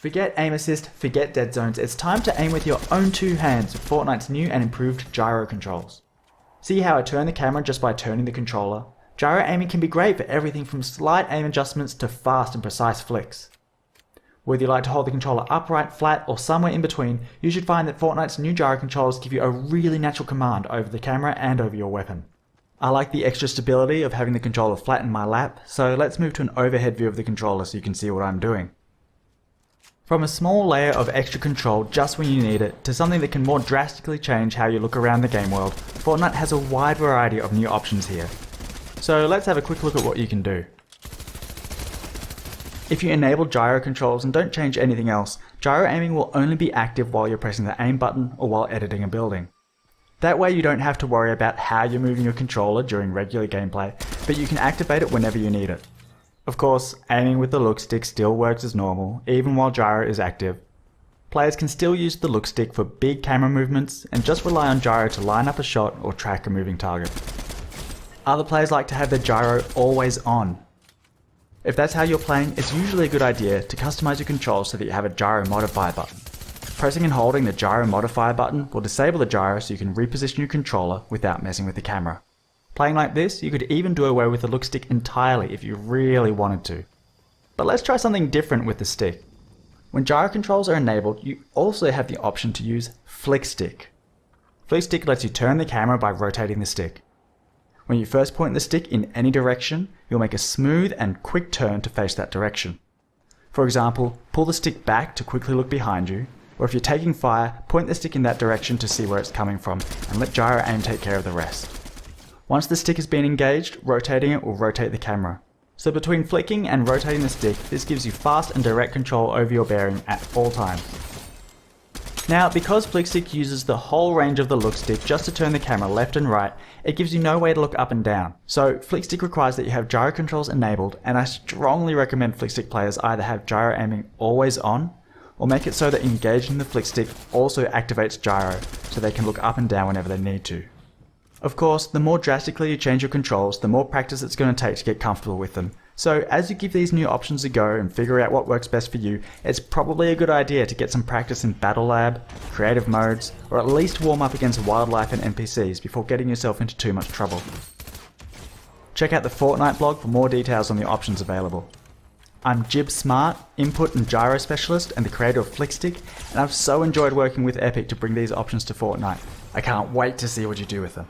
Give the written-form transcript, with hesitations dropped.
Forget aim assist, forget dead zones, it's time to aim with your own two hands with Fortnite's new and improved gyro controls. See how I turn the camera just by turning the controller? Gyro aiming can be great for everything from slight aim adjustments to fast and precise flicks. Whether you like to hold the controller upright, flat, or somewhere in between, you should find that Fortnite's new gyro controls give you a really natural command over the camera and over your weapon. I like the extra stability of having the controller flat in my lap, so let's move to an overhead view of the controller so you can see what I'm doing. From a small layer of extra control just when you need it, to something that can more drastically change how you look around the game world, Fortnite has a wide variety of new options here. So let's have a quick look at what you can do. If you enable gyro controls and don't change anything else, gyro aiming will only be active while you're pressing the aim button or while editing a building. That way you don't have to worry about how you're moving your controller during regular gameplay, but you can activate it whenever you need it. Of course, aiming with the look stick still works as normal, even while gyro is active. Players can still use the look stick for big camera movements and just rely on gyro to line up a shot or track a moving target. Other players like to have their gyro always on. If that's how you're playing, it's usually a good idea to customize your controls so that you have a Gyro Modifier button. Pressing and holding the Gyro Modifier button will disable the gyro so you can reposition your controller without messing with the camera. Playing like this, you could even do away with the look stick entirely if you really wanted to. But let's try something different with the stick. When gyro controls are enabled, you also have the option to use Flick Stick. Flick Stick lets you turn the camera by rotating the stick. When you first point the stick in any direction, you'll make a smooth and quick turn to face that direction. For example, pull the stick back to quickly look behind you, or if you're taking fire, point the stick in that direction to see where it's coming from, and let gyro aim take care of the rest. Once the stick has been engaged, rotating it will rotate the camera. So between flicking and rotating the stick, this gives you fast and direct control over your bearing at all times. Now, because Flick Stick uses the whole range of the look stick just to turn the camera left and right, it gives you no way to look up and down. So Flick Stick requires that you have gyro controls enabled, and I strongly recommend Flick Stick players either have gyro aiming always on, or make it so that engaging the Flick Stick also activates gyro, so they can look up and down whenever they need to. Of course, the more drastically you change your controls, the more practice it's going to take to get comfortable with them. So as you give these new options a go and figure out what works best for you, it's probably a good idea to get some practice in Battle Lab, creative modes, or at least warm up against wildlife and NPCs before getting yourself into too much trouble. Check out the Fortnite blog for more details on the options available. I'm Jib Smart, Input and Gyro Specialist and the creator of Flick Stick, and I've so enjoyed working with Epic to bring these options to Fortnite. I can't wait to see what you do with them.